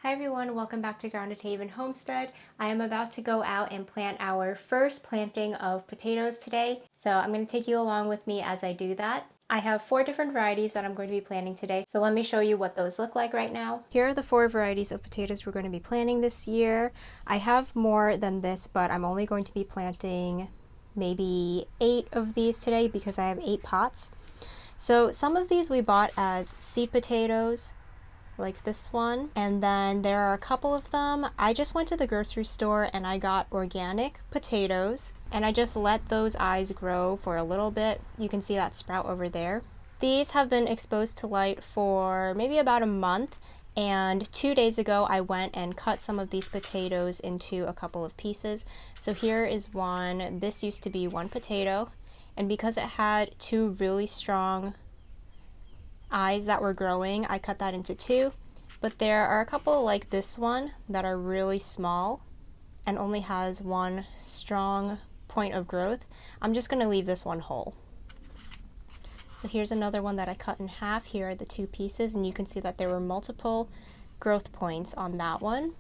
Hi everyone, welcome back to Grounded Haven Homestead. I am about to go out and plant our first planting of potatoes today, so I'm going to take you along with me as I do that. I have 4 different varieties that I'm going to be planting today, so let me show you what those look like right now. Here are the 4 varieties of potatoes we're going to be planting this year. I have more than this, but I'm only going to be planting maybe 8 of these today because I have 8 pots. So some of these we bought as seed potatoes, like this one, and then there are a couple of them I just went to the grocery store and I got organic potatoes, and I just let those eyes grow for a little bit. You can see that sprout over there. These have been exposed to light for maybe about a month, and 2 days ago I went and cut some of these potatoes into a couple of pieces. So here is one. This used to be one potato, and because it had 2 really strong eyes that were growing, I cut that into 2, but there are a couple like this one that are really small and only has 1 strong point of growth. I'm just going to leave this one whole. So here's another one that I cut in half. Here are the 2 pieces, and you can see that there were multiple growth points on that one.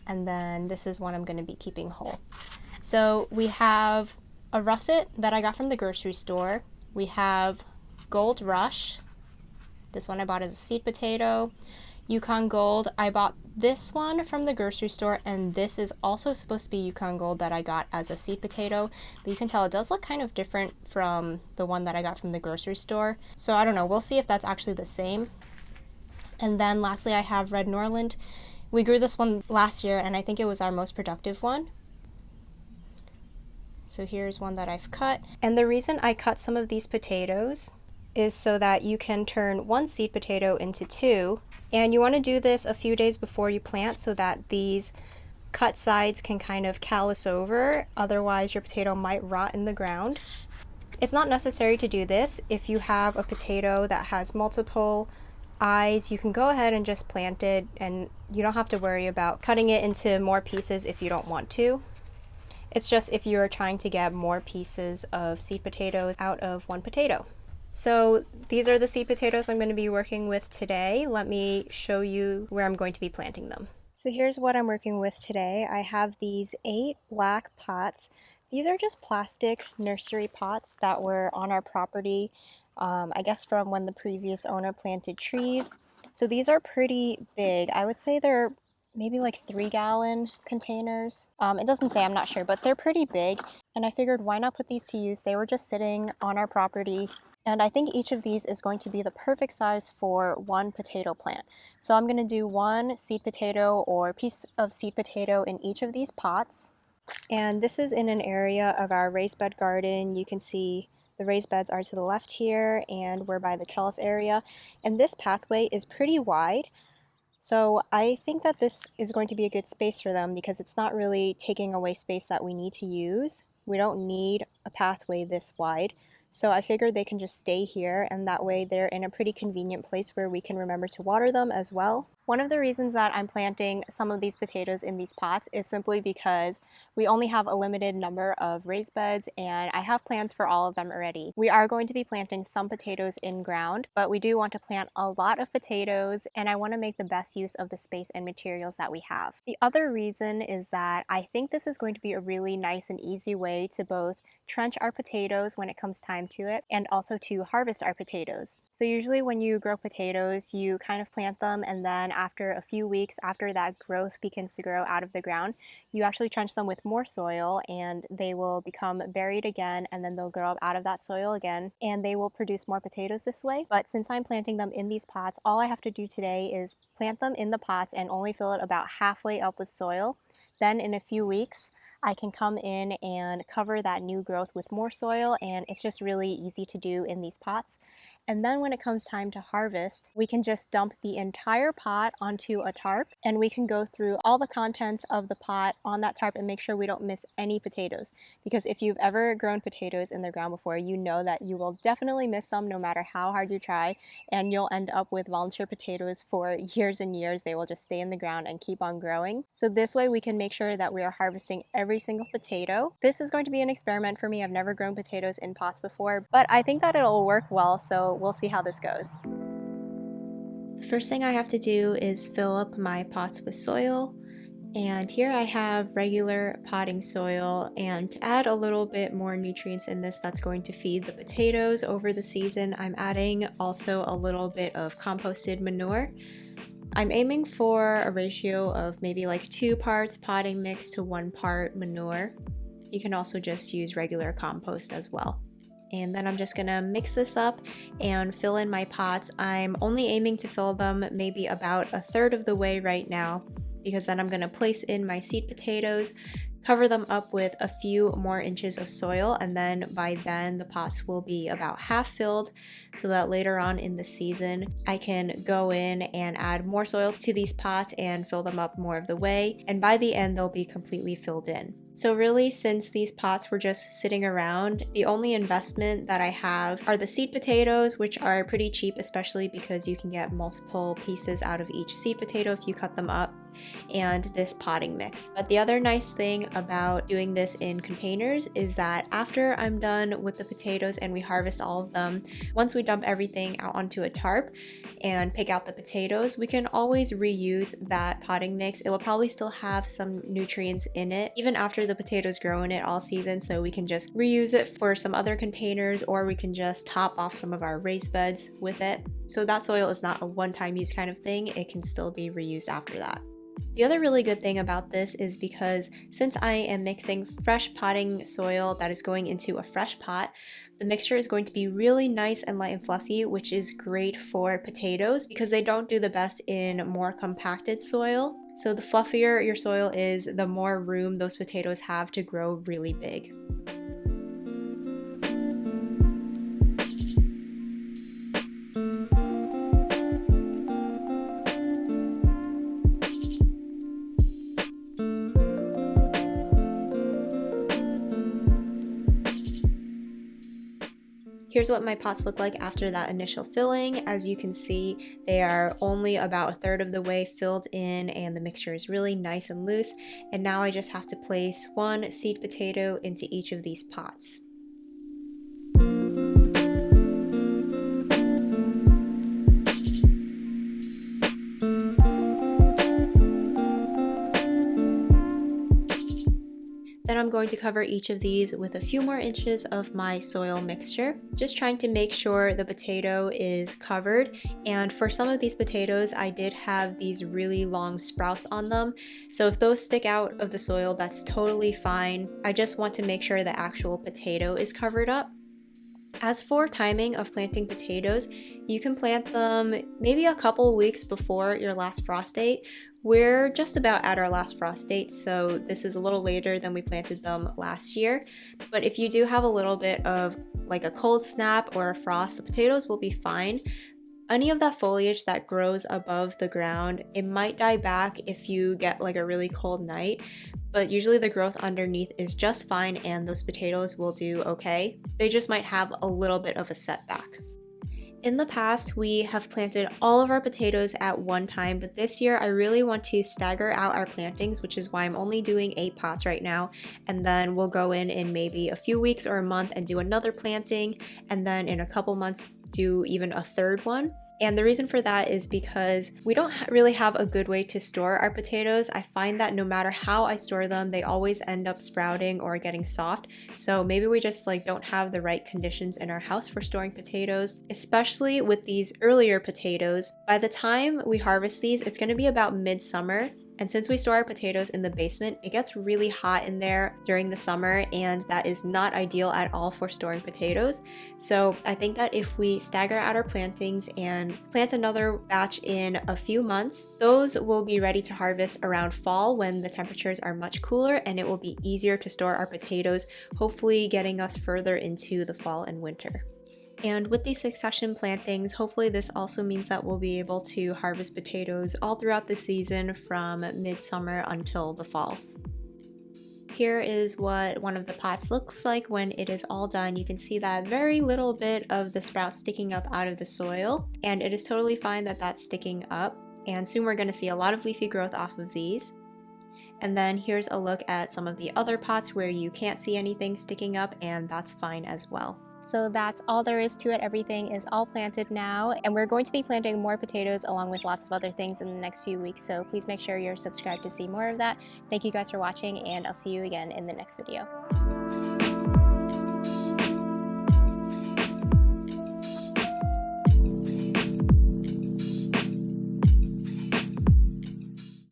And then this is one I'm going to be keeping whole. So we have a russet that I got from the grocery store. We have Gold Rush. This one I bought as a seed potato. Yukon Gold, I bought this one from the grocery store, and this is also supposed to be Yukon Gold that I got as a seed potato, but you can tell it does look kind of different from the one that I got from the grocery store. So I don't know, we'll see if that's actually the same. And then lastly I have Red Norland. We grew this one last year and I think it was our most productive one. So here's one that I've cut. And the reason I cut some of these potatoes is so that you can turn 1 seed potato into 2, and you want to do this a few days before you plant so that these cut sides can kind of callus over, otherwise your potato might rot in the ground. It's not necessary to do this. If you have a potato that has multiple eyes, you can go ahead and just plant it, and you don't have to worry about cutting it into more pieces if you don't want to. It's just if you're trying to get more pieces of seed potatoes out of 1 potato. So these are the seed potatoes I'm going to be working with today. Let me show you where I'm going to be planting them. So here's what I'm working with today. I have these 8 black pots. These are just plastic nursery pots that were on our property, I guess from when the previous owner planted trees. So these are pretty big. I would say they're maybe like 3-gallon containers. It doesn't say, I'm not sure, but they're pretty big. And I figured why not put these to use? They were just sitting on our property. And I think each of these is going to be the perfect size for 1 potato plant. So I'm going to do 1 seed potato or piece of seed potato in each of these pots. And this is in an area of our raised bed garden. You can see the raised beds are to the left here, and we're by the trellis area. And this pathway is pretty wide. So I think that this is going to be a good space for them because it's not really taking away space that we need to use. We don't need a pathway this wide. So I figured they can just stay here, and that way they're in a pretty convenient place where we can remember to water them as well. One of the reasons that I'm planting some of these potatoes in these pots is simply because we only have a limited number of raised beds, and I have plans for all of them already. We are going to be planting some potatoes in ground, but we do want to plant a lot of potatoes, and I want to make the best use of the space and materials that we have. The other reason is that I think this is going to be a really nice and easy way to both trench our potatoes when it comes time to it, and also to harvest our potatoes. So usually when you grow potatoes, you kind of plant them, and then after a few weeks after that growth begins to grow out of the ground, you actually trench them with more soil, and they will become buried again, and then they'll grow up out of that soil again, and they will produce more potatoes this way. But since I'm planting them in these pots, all I have to do today is plant them in the pots and only fill it about halfway up with soil. Then in a few weeks, I can come in and cover that new growth with more soil, and it's just really easy to do in these pots. And then when it comes time to harvest, we can just dump the entire pot onto a tarp, and we can go through all the contents of the pot on that tarp and make sure we don't miss any potatoes. Because if you've ever grown potatoes in the ground before, you know that you will definitely miss some no matter how hard you try, and you'll end up with volunteer potatoes for years and years. They will just stay in the ground and keep on growing. So this way we can make sure that we are harvesting every single potato. This is going to be an experiment for me. I've never grown potatoes in pots before, but I think that it'll work well, so we'll see how this goes. The first thing I have to do is fill up my pots with soil. And here I have regular potting soil, and to add a little bit more nutrients in this that's going to feed the potatoes over the season, I'm adding also a little bit of composted manure. I'm aiming for a ratio of maybe like 2 parts potting mix to 1 part manure. You can also just use regular compost as well. And then I'm just gonna mix this up and fill in my pots. I'm only aiming to fill them maybe about 1/3 of the way right now, because then I'm gonna place in my seed potatoes, cover them up with a few more inches of soil, and then by then the pots will be about half filled, so that later on in the season I can go in and add more soil to these pots and fill them up more of the way, and by the end they'll be completely filled in. So really, since these pots were just sitting around, the only investment that I have are the seed potatoes, which are pretty cheap, especially because you can get multiple pieces out of each seed potato if you cut them up, and this potting mix. But the other nice thing about doing this in containers is that after I'm done with the potatoes and we harvest all of them, once we dump everything out onto a tarp and pick out the potatoes, we can always reuse that potting mix. It will probably still have some nutrients in it, even after the potatoes grow in it all season, so we can just reuse it for some other containers, or we can just top off some of our raised beds with it. So that soil is not a one-time use kind of thing, it can still be reused after that. The other really good thing about this is because since I am mixing fresh potting soil that is going into a fresh pot, the mixture is going to be really nice and light and fluffy, which is great for potatoes because they don't do the best in more compacted soil. So the fluffier your soil is, the more room those potatoes have to grow really big. Here's what my pots look like after that initial filling. As you can see, they are only about 1/3 of the way filled in and the mixture is really nice and loose. And now I just have to place 1 seed potato into each of these pots. Then I'm going to cover each of these with a few more inches of my soil mixture, just trying to make sure the potato is covered. And for some of these potatoes, I did have these really long sprouts on them. So if those stick out of the soil, that's totally fine. I just want to make sure the actual potato is covered up. As for timing of planting potatoes, you can plant them maybe a couple weeks before your last frost date. We're just about at our last frost date, so this is a little later than we planted them last year. But if you do have a little bit of like a cold snap or a frost, the potatoes will be fine. Any of that foliage that grows above the ground, it might die back if you get like a really cold night, but usually the growth underneath is just fine and those potatoes will do okay. They just might have a little bit of a setback. In the past, we have planted all of our potatoes at one time, but this year I really want to stagger out our plantings, which is why I'm only doing 8 pots right now, and then we'll go in maybe a few weeks or a month and do another planting, and then in a couple months do even a 3rd one. And the reason for that is because we don't really have a good way to store our potatoes. I find that no matter how I store them, they always end up sprouting or getting soft. So maybe we just don't have the right conditions in our house for storing potatoes, especially with these earlier potatoes. By the time we harvest these, it's going to be about midsummer. And since we store our potatoes in the basement, it gets really hot in there during the summer, and that is not ideal at all for storing potatoes. So I think that if we stagger out our plantings and plant another batch in a few months, those will be ready to harvest around fall when the temperatures are much cooler, and it will be easier to store our potatoes, hopefully getting us further into the fall and winter. And with these succession plantings, hopefully this also means that we'll be able to harvest potatoes all throughout the season from midsummer until the fall. Here is what one of the pots looks like when it is all done. You can see that very little bit of the sprout sticking up out of the soil, and it is totally fine that that's sticking up. And soon we're going to see a lot of leafy growth off of these. And then here's a look at some of the other pots where you can't see anything sticking up, and that's fine as well. So that's all there is to it. Everything is all planted now, and we're going to be planting more potatoes along with lots of other things in the next few weeks, so please make sure you're subscribed to see more of that. Thank you guys for watching, and I'll see you again in the next video.